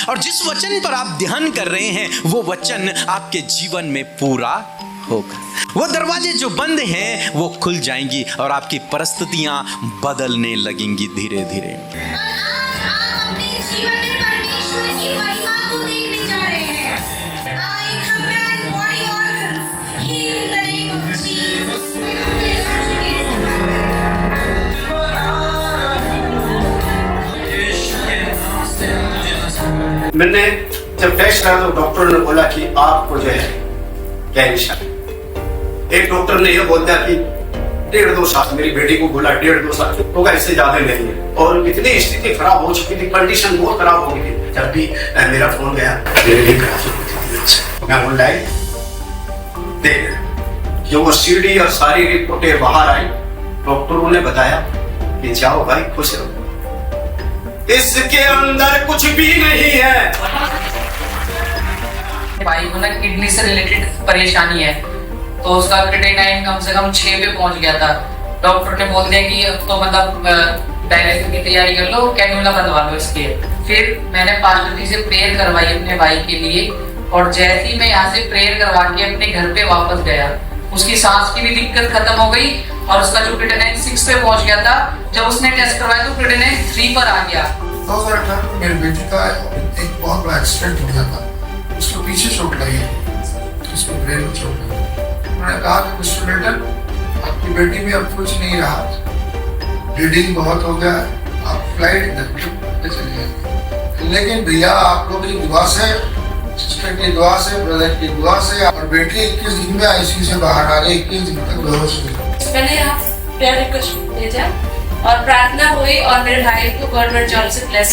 और जिस वचन पर आप ध्यान कर रहे हैं वो वचन आपके जीवन में पूरा होगा। वो दरवाजे जो बंद हैं वो खुल जाएंगी और आपकी परिस्थितियां बदलने लगेंगी धीरे धीरे। मैंने जब टेस्ट करा तो डॉक्टर ने बोला कि आपको जो है कैंसर। एक डॉक्टर ने यह बोल दिया कि 1.5-2 साल, मेरी बेटी को बोला 1.5-2 साल होगा, इससे ज्यादा नहीं है। और इतनी स्थिति खराब हो चुकी थी, कंडीशन बहुत खराब हो गई थी। जब भी मेरा फोन गया मैं ऑनलाइन देख जो वो सीडी और सारी रिपोर्टें बाहर आई, डॉक्टरों ने बताया कि जाओ भाई खुश रहो, इसके अंदर कुछ भी नहीं है। भाई को ना किडनी से रिलेटेड परेशानी है, तो उसका क्रिएटिनिन कम से कम 6 पे पहुंच गया था। डॉक्टर ने बोल दिया कि अब तो मतलब डायलिसिस की तैयारी कर लो, कैन्युला बंधवा लो इसके। फिर मैंने पास्टर जी से प्रेयर करवाई अपने भाई के लिए, और जैसे ही मैं यहाँ से प्रेयर करवा के अपने घर पे वापस गया, उसकी सांस की भी दिक्कत खत्म हो गई और उसका जो क्रिएटिनिन 6 पे पहुंच गया था। जब उसने टेस्ट करवाया तो क्रिएटिनिन 3 पर आ गया। 2018 में मेरी बेटी का एक बहुत बड़ा एक्सीडेंट हो गया था, उसको पीछे चोट लगी, उसको ब्रेन में चोट लगी। उन्होंने कहा कि मिस्टर बेटन, आपकी बेटी में अब कुछ नहीं रहा, ब्लीडिंग बहुत हो गया, आप फ्लाइट पे चले जाएंगे। लेकिन भैया आप लोग की दुआ से, सिस्टर की दुआ से, ब्रदर की दुआ से, और बेटी 21 दिन में आईसीयू से बाहर आ गई, 21 दिन तक बेहोश हुई। मैंने यहाँ प्रेयर रिक्वेस्ट भेजा और प्रार्थना हुई और मेरे भाई को गवर्नमेंट जॉब से ब्लेस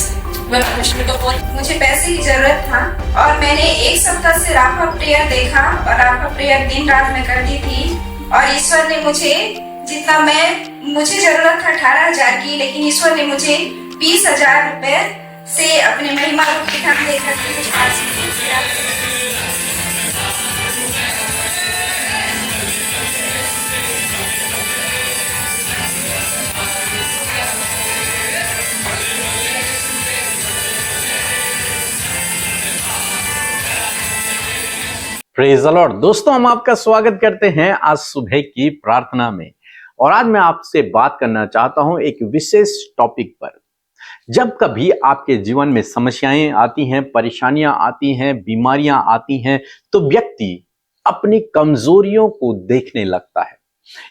मुझे पैसे की जरूरत था और मैंने 1 सप्ताह से राफा प्रेयर देखा और राफा प्रेयर दिन रात में करती थी। और ईश्वर ने मुझे जितना मुझे जरूरत था 18,000 की, लेकिन ईश्वर ने मुझे 20,000 रुपए से अपने महिमा रूप दिखाने देकर मुझे पास किया। Praise the Lord. दोस्तों, हम आपका स्वागत करते हैं आज सुबह की प्रार्थना में। और आज मैं आपसे बात करना चाहता हूं एक विशेष टॉपिक पर। जब कभी आपके जीवन में समस्याएं आती हैं, परेशानियां आती हैं, बीमारियां आती हैं, तो व्यक्ति अपनी कमजोरियों को देखने लगता है।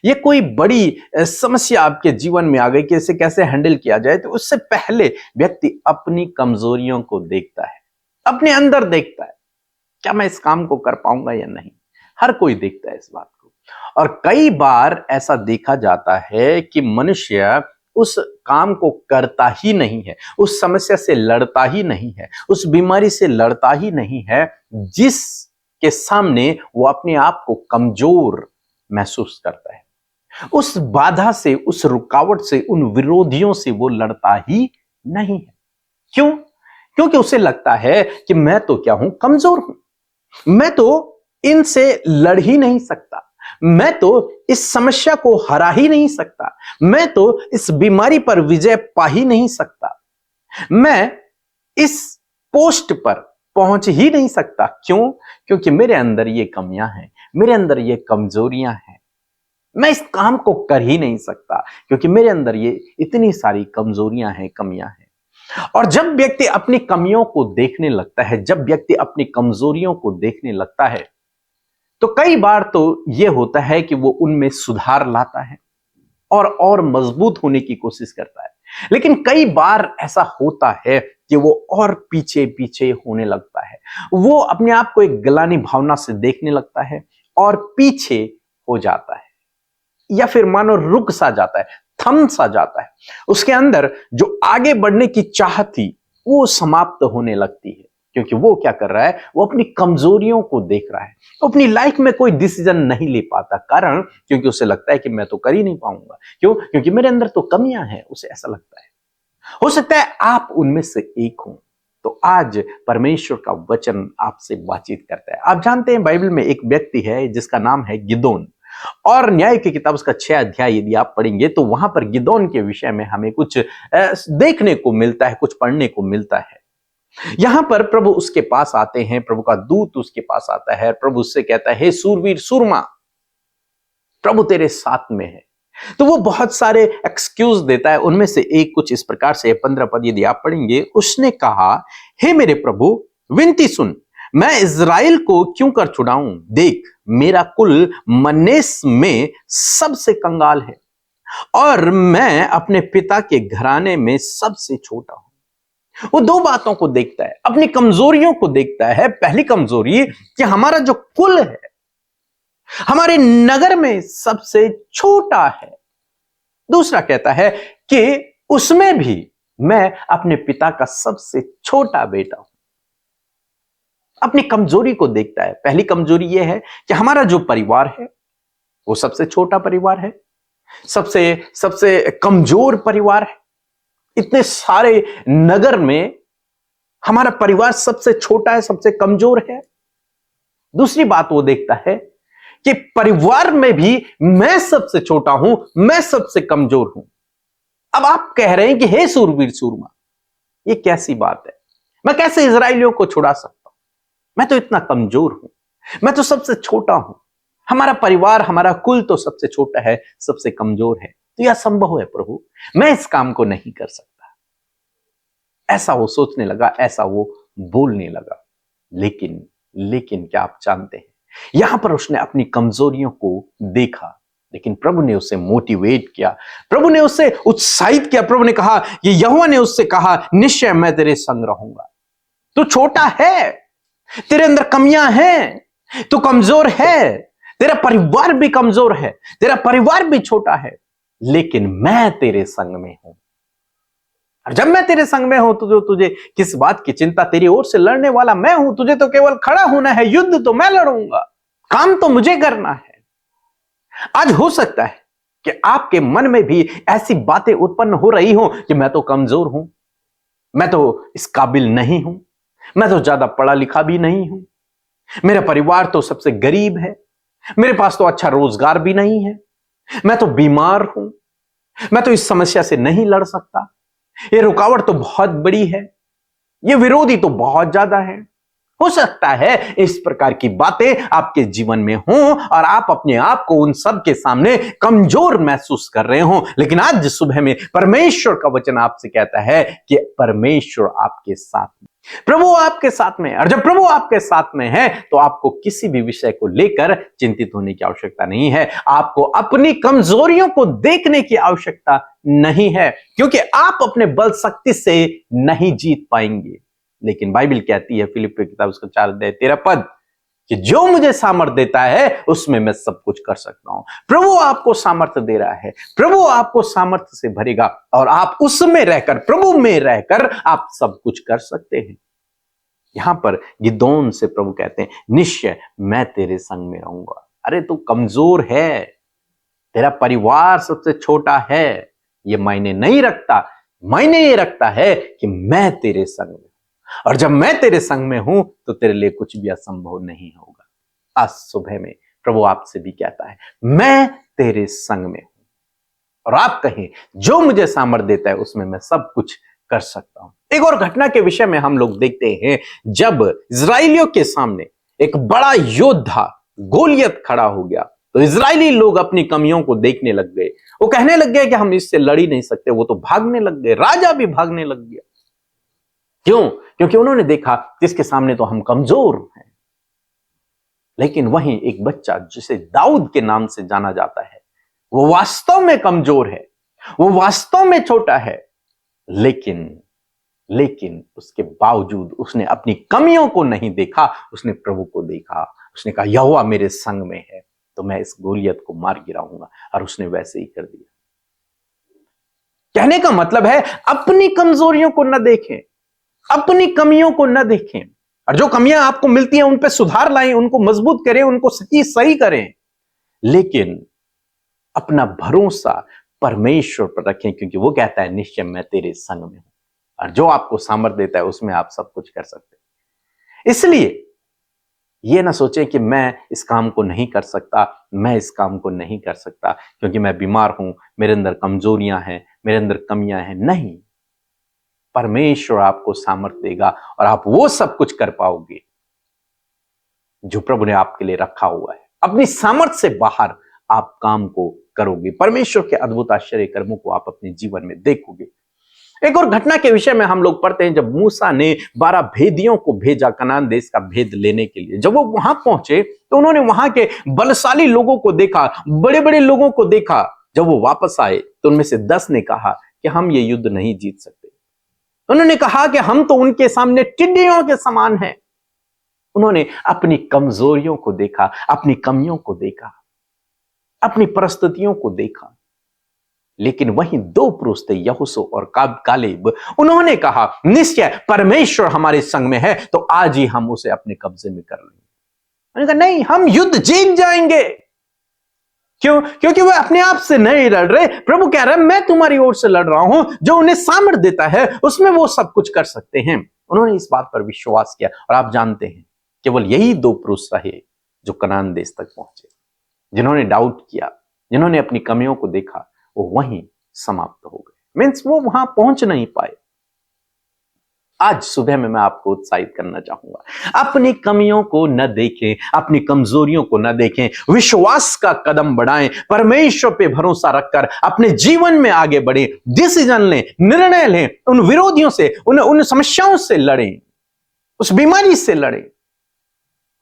ये कोई बड़ी समस्या आपके जीवन में आ गई कि इसे कैसे हैंडल किया जाए, तो उससे पहले व्यक्ति अपनी कमजोरियों को देखता है, अपने अंदर देखता है, क्या मैं इस काम को कर पाऊंगा या नहीं। हर कोई देखता है इस बात को। और कई बार ऐसा देखा जाता है कि मनुष्य उस काम को करता ही नहीं है, उस समस्या से लड़ता ही नहीं है, उस बीमारी से लड़ता ही नहीं है जिसके सामने वो अपने आप को कमजोर महसूस करता है। उस बाधा से, उस रुकावट से, उन विरोधियों से वो लड़ता ही नहीं है। क्यों? क्योंकि उसे लगता है कि मैं तो क्या हूं, कमजोर हूं, मैं तो इनसे लड़ ही नहीं सकता, मैं तो इस समस्या को हरा ही नहीं सकता, मैं तो इस बीमारी पर विजय पा ही नहीं सकता, मैं इस पोस्ट पर पहुंच ही नहीं सकता। क्यों? क्योंकि मेरे अंदर ये कमियां हैं, मेरे अंदर ये कमजोरियां हैं, मैं इस काम को कर ही नहीं सकता क्योंकि मेरे अंदर ये इतनी सारी कमजोरियां हैं, कमियां हैं। और जब व्यक्ति अपनी कमियों को देखने लगता है, जब व्यक्ति अपनी कमजोरियों को देखने लगता है, तो कई बार तो यह होता है कि वो उनमें सुधार लाता है और मजबूत होने की कोशिश करता है। लेकिन कई बार ऐसा होता है कि वो और पीछे पीछे होने लगता है, वो अपने आप को एक ग्लानि भावना से देखने लगता है और पीछे हो जाता है, या फिर मानो रुक सा जाता है, थम सा जाता है। उसके अंदर जो आगे बढ़ने की चाह थी वो समाप्त होने लगती है, क्योंकि वो क्या कर रहा है, वो अपनी कमजोरियों को देख रहा है। वो अपनी लाइफ में कोई डिसीजन नहीं ले पाता, कारण क्योंकि उसे लगता है कि मैं तो कर ही नहीं पाऊंगा। क्यों? क्योंकि मेरे अंदर तो कमियां हैं, उसे ऐसा लगता है। हो सकता है आप उनमें से एक हो। तो आज परमेश्वर का वचन आपसे बातचीत करता है। आप जानते हैं बाइबल में एक व्यक्ति है जिसका नाम है गिदोन, और न्याय की किताब उसका 6 अध्याय यदि आप पढ़ेंगे तो वहां पर गिदोन के विषय में हमें कुछ देखने को मिलता है, कुछ पढ़ने को मिलता है। यहां पर प्रभु उसके पास आते हैं, प्रभु का दूत उसके पास आता है, प्रभु उससे कहता है, हे सूरवीर सूरमा, प्रभु तेरे साथ में है। तो वो बहुत सारे एक्सक्यूज देता है, उनमें से एक कुछ इस प्रकार से 15 पद यदि आप पढ़ेंगे, उसने कहा, हे मेरे प्रभु विनती सुन, मैं इज़राइल को क्यों कर छुड़ाऊं? देख मेरा कुल मनेस में सबसे कंगाल है और मैं अपने पिता के घराने में सबसे छोटा हूं। वो दो बातों को देखता है, अपनी कमजोरियों को देखता है। पहली कमजोरी कि हमारा जो कुल है हमारे नगर में सबसे छोटा है। दूसरा कहता है कि उसमें भी मैं अपने पिता का सबसे छोटा बेटा हूं। अपनी कमजोरी को देखता है। पहली कमजोरी यह है कि हमारा जो परिवार है वो सबसे छोटा परिवार है, सबसे सबसे कमजोर परिवार है। इतने सारे नगर में हमारा परिवार सबसे छोटा है, सबसे कमजोर है। दूसरी बात वो देखता है कि परिवार में भी मैं सबसे छोटा हूं, मैं सबसे कमजोर हूं। अब आप कह रहे हैं कि हे सूरवीर सूरमा, ये कैसी बात है? मैं कैसे इजराइलियों को छुड़ा सकता हूं? मैं तो इतना कमजोर हूं, मैं तो सबसे छोटा हूं, हमारा परिवार, हमारा कुल तो सबसे छोटा है, सबसे कमजोर है। तो यह संभव है प्रभु, मैं इस काम को नहीं कर सकता। ऐसा वो सोचने लगा, ऐसा वो बोलने लगा। लेकिन क्या आप जानते हैं, यहां पर उसने अपनी कमजोरियों को देखा, लेकिन प्रभु ने उसे मोटिवेट किया, प्रभु ने उसे उत्साहित किया। प्रभु ने कहा, ये यहोवा ने उससे कहा, निश्चय मैं तेरे संग रहूंगा। तू छोटा है, तेरे अंदर कमियां हैं, तू कमजोर है, तेरा परिवार भी कमजोर है, तेरा परिवार भी छोटा है, लेकिन मैं तेरे संग में हूं। और जब मैं तेरे संग में हूं तो तुझे किस बात की चिंता? तेरी ओर से लड़ने वाला मैं हूं, तुझे तो केवल खड़ा होना है, युद्ध तो मैं लड़ूंगा, काम तो मुझे करना है। आज हो सकता है कि आपके मन में भी ऐसी बातें उत्पन्न हो रही हो कि मैं तो कमजोर हूं, मैं तो इस काबिल नहीं हूं, मैं तो ज्यादा पढ़ा लिखा भी नहीं हूं, मेरा परिवार तो सबसे गरीब है, मेरे पास तो अच्छा रोजगार भी नहीं है, मैं तो बीमार हूं, मैं तो इस समस्या से नहीं लड़ सकता, ये रुकावट तो बहुत बड़ी है, ये विरोधी तो बहुत ज्यादा है। हो सकता है इस प्रकार की बातें आपके जीवन में हों और आप अपने आप को उन सब के सामने कमजोर महसूस कर रहे हों, लेकिन आज सुबह में परमेश्वर का वचन आपसे कहता है कि परमेश्वर आपके साथ में, प्रभु आपके साथ में। और जब प्रभु आपके साथ में है तो आपको किसी भी विषय को लेकर चिंतित होने की आवश्यकता नहीं है, आपको अपनी कमजोरियों को देखने की आवश्यकता नहीं है, क्योंकि आप अपने बल शक्ति से नहीं जीत पाएंगे। लेकिन बाइबल कहती है, फिलिप्पियों की किताब उसका 4:13 पद, कि जो मुझे सामर्थ देता है उसमें मैं सब कुछ कर सकता हूं। प्रभु आपको सामर्थ्य दे रहा है, प्रभु आपको सामर्थ्य से भरेगा और आप उसमें रहकर, प्रभु में रहकर आप सब कुछ कर सकते हैं। यहां पर गिदोन से प्रभु कहते हैं, निश्चय मैं तेरे संग में रहूंगा। अरे तू कमजोर है, तेरा परिवार सबसे छोटा है, ये मायने नहीं रखता, मायने ये रखता है कि मैं तेरे संग में, और जब मैं तेरे संग में हूं तो तेरे लिए कुछ भी असंभव नहीं होगा। आज सुबह में प्रभु आपसे भी कहता है, मैं तेरे संग में हूं। और आप कहें, जो मुझे सामर्थ देता है उसमें मैं सब कुछ कर सकता हूं। एक और घटना के विषय में हम लोग देखते हैं, जब इजराइलियों के सामने एक बड़ा योद्धा गोलियत खड़ा हो गया तो इजरायली लोग अपनी कमियों को देखने लग गए। वो कहने लग गए कि हम इससे लड़ ही नहीं सकते। वो तो भागने लग गए, राजा भी भागने लग गया। क्यों? क्योंकि उन्होंने देखा जिसके सामने तो हम कमजोर हैं। लेकिन वहीं एक बच्चा जिसे दाऊद के नाम से जाना जाता है, वो वास्तव में कमजोर है, वो वास्तव में छोटा है, लेकिन उसके बावजूद उसने अपनी कमियों को नहीं देखा, उसने प्रभु को देखा। उसने कहा, यहोवा मेरे संग में है तो मैं इस गोलियत को मार गिराऊंगा, और उसने वैसे ही कर दिया। कहने का मतलब है, अपनी कमजोरियों को न देखें, अपनी कमियों को न देखें, और जो कमियां आपको मिलती हैं उन पे सुधार लाएं, उनको मजबूत करें, उनको सही करें, लेकिन अपना भरोसा परमेश्वर पर रखें, क्योंकि वो कहता है, निश्चय मैं तेरे संग में हूं, और जो आपको सामर्थ्य देता है उसमें आप सब कुछ कर सकते हैं। इसलिए ये ना सोचें कि मैं इस काम को नहीं कर सकता, मैं इस काम को नहीं कर सकता क्योंकि मैं बीमार हूं, मेरे अंदर कमजोरियां हैं, मेरे अंदर कमियां हैं। नहीं, परमेश्वर आपको सामर्थ्य देगा और आप वो सब कुछ कर पाओगे जो प्रभु ने आपके लिए रखा हुआ है। अपनी सामर्थ्य से बाहर आप काम को करोगे, परमेश्वर के अद्भुत आश्चर्य कर्मों को आप अपने जीवन में देखोगे। एक और घटना के विषय में हम लोग पढ़ते हैं, जब मूसा ने 12 भेदियों को भेजा कनान देश का भेद लेने के लिए। जब वो वहां पहुंचे तो उन्होंने वहां के बलशाली लोगों को देखा, बड़े बड़े लोगों को देखा। जब वो वापस आए तो उनमें से 10 ने कहा कि हम ये युद्ध नहीं जीत सकते। उन्होंने कहा कि हम तो उनके सामने टिड्डियों के समान हैं। उन्होंने अपनी कमजोरियों को देखा, अपनी कमियों को देखा, अपनी परिस्थितियों को देखा। लेकिन वहीं 2 पुरुष थे, यहोशू और कालेब। उन्होंने कहा निश्चय परमेश्वर हमारे संग में है, तो आज ही हम उसे अपने कब्जे में कर लेंगे। उन्होंने कहा नहीं, हम युद्ध जीत जाएंगे। क्यों? क्योंकि वे अपने आप से नहीं लड़ रहे। प्रभु कह रहे हैं मैं तुम्हारी ओर से लड़ रहा हूं, जो उन्हें सामर्थ्य देता है उसमें वो सब कुछ कर सकते हैं। उन्होंने इस बात पर विश्वास किया और आप जानते हैं केवल यही 2 पुरुष रहे जो कनान देश तक पहुंचे। जिन्होंने डाउट किया, जिन्होंने अपनी कमियों को देखा, वो वहीं समाप्त हो गए। मीन्स वो वहां पहुंच नहीं पाए। आज सुबह में मैं आपको उत्साहित करना चाहूंगा, अपनी कमियों को न देखें, अपनी कमजोरियों को न देखें, विश्वास का कदम बढ़ाएं, परमेश्वर पे भरोसा रखकर अपने जीवन में आगे बढ़े, डिसीजन लें, निर्णय लें, उन विरोधियों से, उन समस्याओं से लड़ें, उस बीमारी से लड़ें,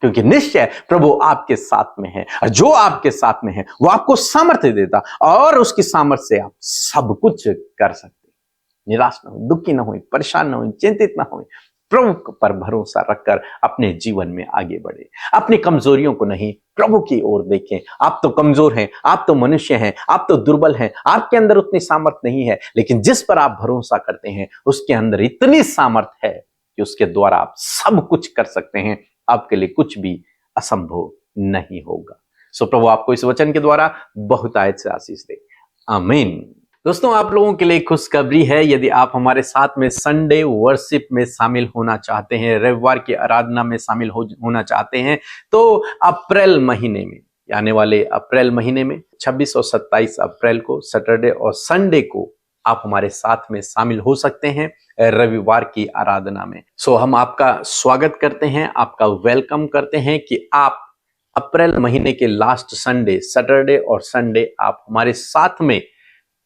क्योंकि निश्चय प्रभु आपके साथ में है और जो आपके साथ में है वो आपको सामर्थ्य देता और उसकी सामर्थ्य से आप सब कुछ कर सकते। निराश ना हो, दुखी ना हो, परेशान ना हो, चिंतित ना हो, प्रभु पर भरोसा रखकर अपने जीवन में आगे बढ़े। अपनी कमजोरियों को नहीं, प्रभु की ओर देखें। आप तो कमजोर हैं, आप तो मनुष्य हैं, आप तो दुर्बल हैं, आपके अंदर उतनी सामर्थ्य नहीं है, लेकिन जिस पर आप भरोसा करते हैं उसके अंदर इतनी सामर्थ्य है कि उसके द्वारा आप सब कुछ कर सकते हैं। आपके लिए कुछ भी असंभव नहीं होगा। सो प्रभु आपको इस वचन के द्वारा बहुत आयत से आशीष दे। आमीन। दोस्तों, आप लोगों के लिए खुशखबरी है। यदि आप हमारे साथ में संडे वर्शिप में शामिल होना चाहते हैं, रविवार की आराधना में शामिल होना चाहते हैं, तो अप्रैल महीने में, आने वाले अप्रैल महीने में 26 और 27 अप्रैल को सैटरडे और संडे को आप हमारे साथ में शामिल हो सकते हैं रविवार की आराधना में। सो हम आपका स्वागत करते हैं, आपका वेलकम करते हैं कि आप अप्रैल महीने के लास्ट संडे, सैटरडे और संडे आप हमारे साथ में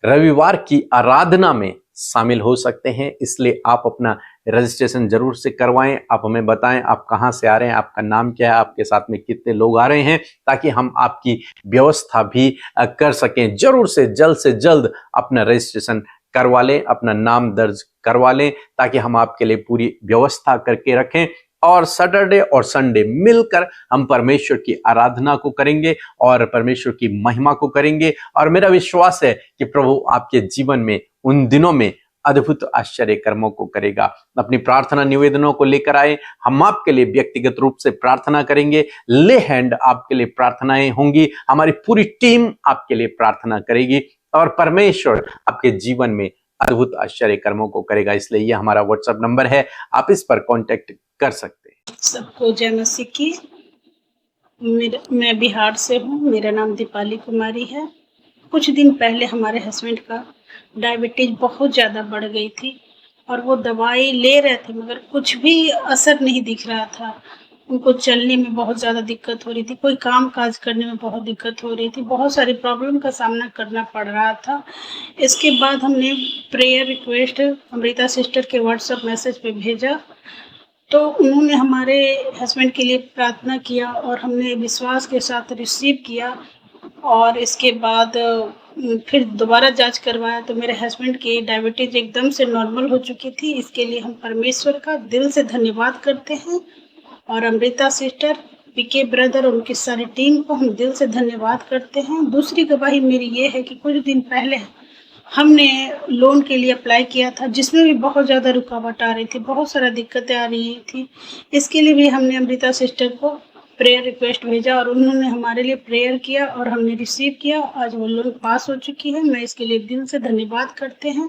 रविवार की आराधना में शामिल हो सकते हैं। इसलिए आप अपना रजिस्ट्रेशन जरूर से करवाएं। आप हमें बताएं आप कहां से आ रहे हैं, आपका नाम क्या है, आपके साथ में कितने लोग आ रहे हैं, ताकि हम आपकी व्यवस्था भी कर सकें। जरूर से जल्द अपना रजिस्ट्रेशन करवा लें, अपना नाम दर्ज करवा लें, ताकि हम आपके लिए पूरी व्यवस्था करके रखें और सैटरडे और संडे मिलकर हम परमेश्वर की आराधना को करेंगे और परमेश्वर की महिमा को करेंगे। और मेरा विश्वास है कि प्रभु आपके जीवन में उन दिनों में अद्भुत आश्चर्य कर्मों को करेगा। अपनी प्रार्थना निवेदनों को लेकर आए, हम आपके लिए व्यक्तिगत रूप से प्रार्थना करेंगे। ले हैंड आपके लिए प्रार्थनाएं होंगी, हमारी पूरी टीम आपके लिए प्रार्थना करेगी और परमेश्वर आपके जीवन में अद्भुत आश्चर्य कर्मों को करेगा। इसलिए ये हमारा व्हाट्सएप नंबर है, आप इस पर कांटेक्ट कर सकते हैं। सबको जय मसीह की। मैं बिहार से हूँ, मेरा नाम दीपाली कुमारी है। कुछ दिन पहले हमारे हस्बैंड का डायबिटीज बहुत ज़्यादा बढ़ गई थी और वो दवाई ले रहे थे मगर कुछ भी असर नहीं दिख रहा था। उनको चलने में बहुत ज़्यादा दिक्कत हो रही थी, कोई काम काज करने में बहुत दिक्कत हो रही थी, बहुत सारी प्रॉब्लम का सामना करना पड़ रहा था। इसके बाद हमने प्रेयर रिक्वेस्ट अमृता सिस्टर के व्हाट्सएप मैसेज पे भेजा, तो उन्होंने हमारे हस्बैंड के लिए प्रार्थना किया और हमने विश्वास के साथ रिसीव किया। और इसके बाद फिर दोबारा जांच करवाया तो मेरे हस्बैंड की डायबिटीज़ एकदम से नॉर्मल हो चुकी थी। इसके लिए हम परमेश्वर का दिल से धन्यवाद करते हैं और अमृता सिस्टर, पीके ब्रदर और उनकी सारी टीम को हम दिल से धन्यवाद करते हैं। दूसरी गवाही मेरी ये है कि कुछ दिन पहले हमने लोन के लिए अप्लाई किया था, जिसमें भी बहुत ज़्यादा रुकावट आ रही थी, बहुत सारा दिक्कतें आ रही थी। इसके लिए भी हमने अमृता सिस्टर को प्रेयर रिक्वेस्ट भेजा और उन्होंने हमारे लिए प्रेयर किया और हमने रिसीव किया। आज वो लोन पास हो चुकी है। मैं इसके लिए दिल से धन्यवाद करते हैं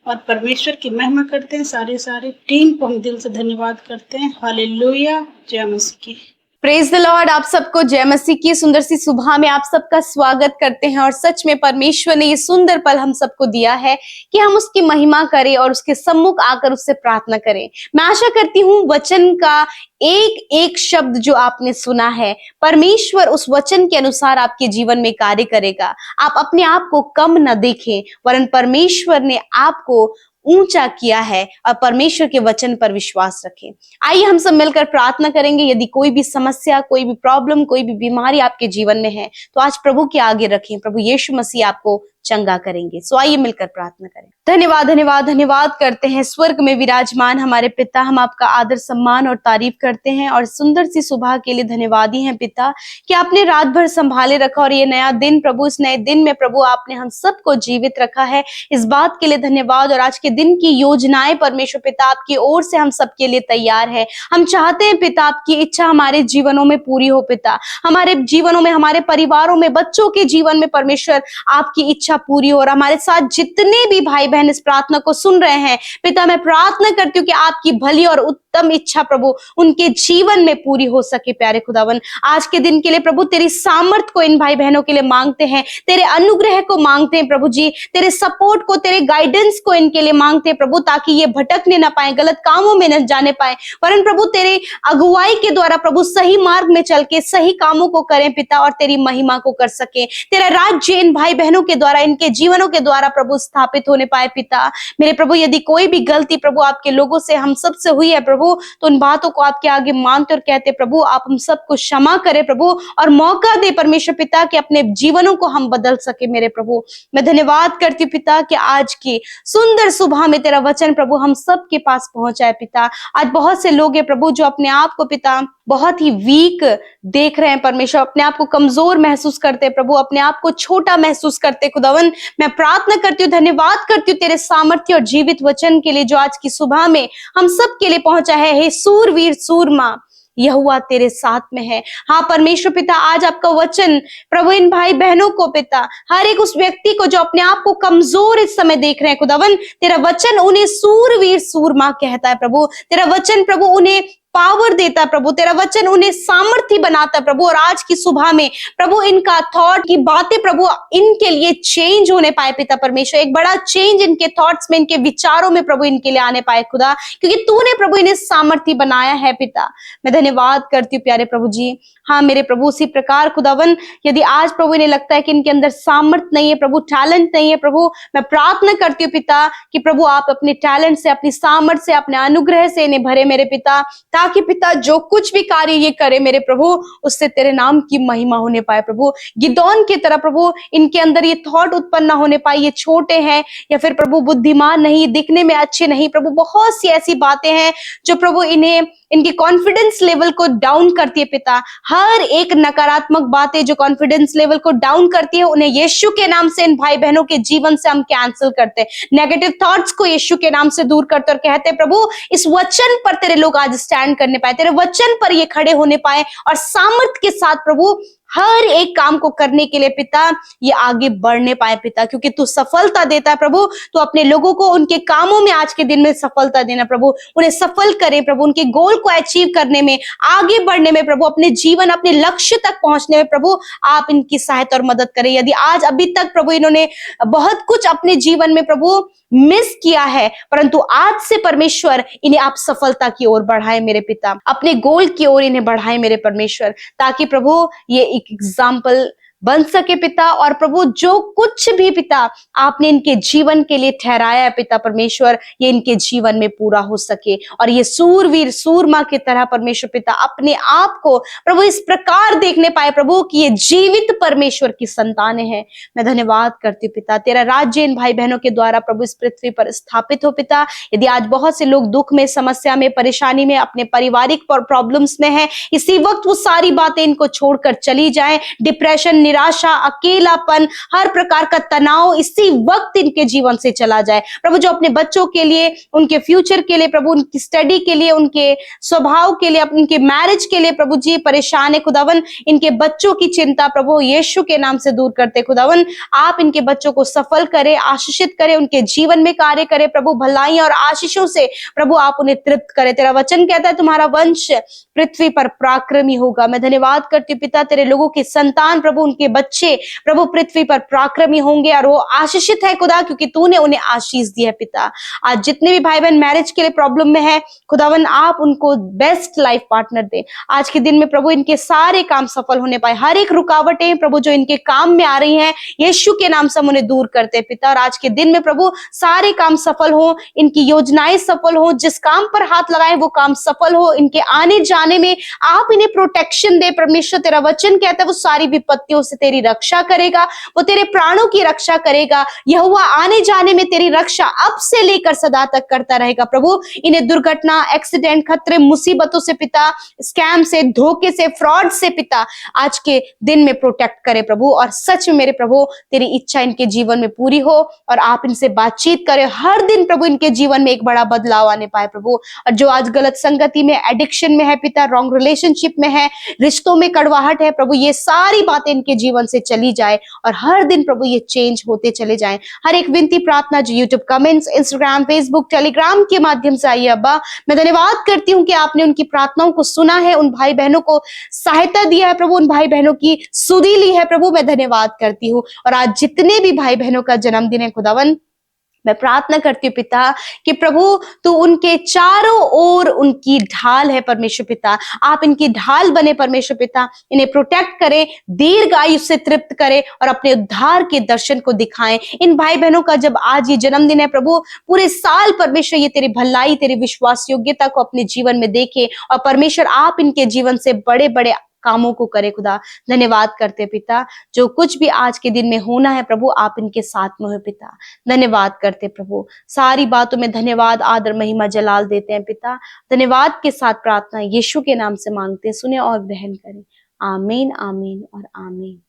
और परमेश्वर की महिमा करते हैं। सारी टीम को हम दिल से धन्यवाद करते हैं। हालेलुया, जय मसीह की। Praise the Lord. आप सबको जय मसीह की सुंदर सी सुबह में आप सबका स्वागत करते हैं। और सच में परमेश्वर ने ये सुंदर पल हम सबको दिया है कि हम उसकी महिमा करें और उसके सम्मुख आकर उससे प्रार्थना करें। मैं आशा करती हूँ वचन का एक एक शब्द जो आपने सुना है, परमेश्वर उस वचन के अनुसार आपके जीवन में कार्य करेगा। आप अपने आप को कम न देखें, वरन परमेश्वर ने आपको ऊंचा किया है और परमेश्वर के वचन पर विश्वास रखें। आइए हम सब मिलकर प्रार्थना करेंगे। यदि कोई भी समस्या, कोई भी प्रॉब्लम, कोई भी बीमारी आपके जीवन में है तो आज प्रभु के आगे रखें। प्रभु यीशु मसीह आपको चंगा करेंगे। सो आइए मिलकर प्रार्थना करें। धन्यवाद धन्यवाद धन्यवाद करते हैं स्वर्ग में विराजमान हमारे पिता, हम आपका आदर सम्मान और तारीफ करते हैं और सुंदर सी सुबह के लिए धन्यवादी हैं पिता कि आपने रात भर संभाले रखा और ये नया दिन प्रभु, इस नए दिन में प्रभु आपने हम सबको जीवित रखा है। इस बात के लिए धन्यवाद। और आज के दिन की योजनाएं परमेश्वर पिता आपकी ओर से हम सबके लिए तैयार है। हम चाहते हैं पिता आपकी इच्छा हमारे जीवनों में पूरी हो पिता, हमारे जीवनों में, हमारे परिवारों में, बच्चों के जीवन में परमेश्वर आपकी इच्छा पूरी हो। और हमारे साथ जितने भी भाई बहन इस प्रार्थना को सुन रहे हैं पिता, मैं प्रार्थना करती हूँ कि आपकी भली और उत्तम इच्छा प्रभु उनके जीवन में पूरी हो सके। प्यारे खुदावन, आज के दिन के लिए प्रभु तेरी सामर्थ को इन भाई बहनों के लिए मांगते हैं, तेरे अनुग्रह को मांगते हैं प्रभु जी, तेरे सपोर्ट को, तेरे गाइडेंस को इनके लिए मांगते हैं प्रभु, ताकि ये भटकने ना पाए, गलत कामों में न जाने पाए, वरन प्रभु तेरे अगुवाई के द्वारा प्रभु सही मार्ग में चल के सही कामों को करें पिता और तेरी महिमा को कर सके। तेरा राज्य इन भाई बहनों के द्वारा, इनके जीवनों के द्वारा प्रभु स्थापित होने पाए पिता। मेरे प्रभु, यदि कोई भी गलती प्रभु आपके लोगों से, हम सब से हुई है प्रभु, तो उन बातों को आपके आगे मानते और कहते प्रभु आप हम सबको क्षमा करें प्रभु और मौका दे परमेश्वर पिता कि अपने जीवनों को हम बदल सके। मेरे प्रभु, मैं धन्यवाद करती हूँ पिता कि आज की सुंदर सुबह में तेरा वचन प्रभु हम सब के पास पहुंचा है पिता। आज बहुत से लोग हैं प्रभु जो अपने आप को पिता बहुत ही वीक देख रहे हैं परमेश्वर, अपने आप को कमजोर महसूस करते हैं प्रभु, अपने आप को छोटा महसूस करते खुदावन। मैं प्रार्थना करती हूँ, धन्यवाद करती हूँ तेरे सामर्थ्य और जीवित वचन के लिए जो आज की सुबह में हम सब के लिए पहुंचा है। हे सूरवीर सूरमा, यहोवा तेरे साथ में है। हाँ परमेश्वर पिता, आज आपका वचन प्रभु इन भाई बहनों को पिता, हर एक उस व्यक्ति को जो अपने आप को कमजोर इस समय देख रहे हैं खुदावन, तेरा वचन उन्हें सूरवीर सूरमा कहता है प्रभु। तेरा वचन प्रभु उन्हें पावर देता प्रभु, तेरा वचन उन्हें सामर्थ्य बनाता प्रभु। और आज की सुबह में प्रभु इनका थॉट की बातें प्रभु इनके लिए चेंज होने पाए पिता परमेश्वर, एक बड़ा चेंज इनके थॉट्स में, इनके विचारों में प्रभु इनके लिए आने पाए खुदा, क्योंकि तूने प्रभु इन्हें सामर्थ्य बनाया है पिता। मैं धन्यवाद करती हूँ प्यारे प्रभु जी। हाँ मेरे प्रभु, उसी प्रकार खुदावन यदि आज प्रभु इन्हें लगता है कि इनके अंदर सामर्थ्य नहीं है प्रभु, टैलेंट नहीं है प्रभु, मैं प्रार्थना करती हूँ पिता कि प्रभु आप अपने टैलेंट से, अपनी सामर्थ्य से, अपने अनुग्रह से इन्हें भरे मेरे पिता, ताकि पिता जो कुछ भी कार्य ये करे मेरे प्रभु उससे तेरे नाम की महिमा होने पाए प्रभु। गिदोन की तरह प्रभु इनके अंदर ये थॉट उत्पन्न ना होने पाए, ये छोटे हैं या फिर प्रभु बुद्धिमान नहीं, दिखने में अच्छे नहीं प्रभु, बहुत सी ऐसी बातें हैं जो प्रभु इन्हें, इनके कॉन्फिडेंस लेवल को डाउन करती है पिता। हर एक नकारात्मक बातें जो कॉन्फिडेंस लेवल को डाउन करती है, उन्हें यीशु के नाम से इन भाई बहनों के जीवन से हम कैंसिल करते हैं। नेगेटिव थॉट्स को यीशु के नाम से दूर करते और कहते हैं प्रभु इस वचन पर तेरे लोग आज स्टैंड करने पाए, तेरे वचन पर ये खड़े होने पाए और सामर्थ के साथ प्रभु हर एक काम को करने के लिए पिता ये आगे बढ़ने पाए पिता, क्योंकि तू सफलता देता है प्रभु। तो अपने लोगों को उनके कामों में आज के दिन में सफलता देना प्रभु, उन्हें सफल करे प्रभु, उनके गोल को अचीव करने में, आगे बढ़ने में प्रभु, अपने जीवन, अपने लक्ष्य तक पहुंचने में प्रभु आप इनकी सहायता और मदद करें। यदि आज अभी तक प्रभु इन्होंने बहुत कुछ अपने जीवन में प्रभु मिस किया है, परंतु आज से परमेश्वर इन्हें आप सफलता की ओर बढ़ाए मेरे पिता, अपने गोल की ओर इन्हें बढ़ाए मेरे परमेश्वर, ताकि प्रभु ये एक एग्जाम्पल बन सके पिता। और प्रभु जो कुछ भी पिता आपने इनके जीवन के लिए ठहराया है पिता परमेश्वर, ये इनके जीवन में पूरा हो सके और ये सूरवीर सूरमा की तरह परमेश्वर पिता अपने आप को प्रभु इस प्रकार देखने पाए प्रभु कि ये जीवित परमेश्वर की संतानें हैं। मैं धन्यवाद करती हूँ पिता, तेरा राज्य इन भाई बहनों के द्वारा प्रभु इस पृथ्वी पर स्थापित हो पिता। यदि आज बहुत से लोग दुख में, समस्या में, परेशानी में, अपने पारिवारिक प्रॉब्लम्स में है, इसी वक्त वो सारी बातें इनको छोड़कर चली जाए, डिप्रेशन, निराशा, अकेलापन, हर प्रकार का तनाव इसी वक्त इनके जीवन से चला जाए। प्रभु जो अपने बच्चों के लिए, उनके फ्यूचर के लिए, प्रभु उनकी स्टडी के लिए, उनके स्वभाव के लिए, उनके मैरिज के लिए प्रभु जी परेशान है खुदावन, इनके बच्चों की चिंता प्रभु यीशु के नाम से दूर करते खुदावन। आप इनके बच्चों को सफल करें, आशीषित करें, उनके जीवन में कार्य करें प्रभु, भलाई और आशीषों से प्रभु आप उन्हें तृप्त करें। तेरा वचन कहता है तुम्हारा वंश पृथ्वी पर पराक्रमी होगा। मैं धन्यवाद करती हूँ पिता, तेरे लोगों की संतान प्रभु, उनके बच्चे प्रभु पृथ्वी पर पराक्रमी होंगे और वो आशीषित है खुदा, क्योंकि तूने उन्हें आशीष दी है पिता। आज जितने भी भाई बहन मैरिज के लिए प्रॉब्लम में है खुदावन, आप उनको बेस्ट लाइफ पार्टनर दे। आज के दिन में प्रभु इनके सारे काम सफल होने पाए, हर एक रुकावटें प्रभु जो इनके काम में आ रही हैं यीशु के नाम से हम उन्हें दूर करते हैं पिता। और आज के दिन में प्रभु सारे काम सफल हो, इनकी योजनाएं सफल हो, जिस काम पर हाथ लगाए वो काम सफल हो, इनके आने जाने में आप इन्हें प्रोटेक्शन दे परमेश्वर। तेरा वचन कहता है वो सारी विपत्तियों से तेरी रक्षा करेगा, वो तेरे प्राणों की रक्षा करेगा। यहोवा आने जाने में तेरी रक्षा अब से लेकर सदा तक करता रहेगा प्रभु। इन्हें दुर्घटना, एक्सीडेंट, खतरे, मुसीबतों से पिता, स्कैम से, धोखे से, फ्रॉड से पिता आज के दिन में प्रोटेक्ट करे प्रभु। और सच में मेरे प्रभु तेरी इच्छा इनके जीवन में पूरी हो और आप इनसे बातचीत करें हर दिन प्रभु, इनके जीवन में एक बड़ा बदलाव आने पाए प्रभु। और जो आज गलत संगति में, एडिक्शन में है पिता, रॉन्ग रिलेशनशिप में है, रिश्तों में कड़वाहट है प्रभु, ये सारी बातें इनके जीवन से चली जाए और हर दिन प्रभु ये चेंज होते चले जाएं। हर एक विनती प्रार्थना जो YouTube comments, Instagram, Facebook, Telegram के माध्यम से आई अब्बा, मैं धन्यवाद करती हूँ कि आपने उनकी प्रार्थनाओं को सुना है, उन भाई बहनों को सहायता दिया है प्रभु, उन भाई बहनों की सुधि ली है प्रभु, मैं धन्यवाद करती हूँ। और आज जितने भी भाई बहनों का जन्मदिन है खुदावन, मैं प्रार्थना करती हूँ पिता कि प्रभु तू उनके चारों ओर उनकी ढाल है परमेश्वर पिता, आप इनकी ढाल बने परमेश्वर पिता, इन्हें प्रोटेक्ट करें, दीर्घ आयु से तृप्त करें और अपने उद्धार के दर्शन को दिखाएं। इन भाई बहनों का जब आज ये जन्मदिन है प्रभु, पूरे साल परमेश्वर ये तेरी भलाई, तेरी विश्वास योग्यता को अपने जीवन में देखे और परमेश्वर आप इनके जीवन से बड़े बड़े कामों को करे खुदा। धन्यवाद करते पिता, जो कुछ भी आज के दिन में होना है प्रभु आप इनके साथ में हो पिता। धन्यवाद करते प्रभु, सारी बातों में धन्यवाद, आदर, महिमा, जलाल देते हैं पिता। धन्यवाद के साथ प्रार्थना यीशु के नाम से मांगते हैं, सुने और ग्रहण करें। आमीन, आमीन और आमीन।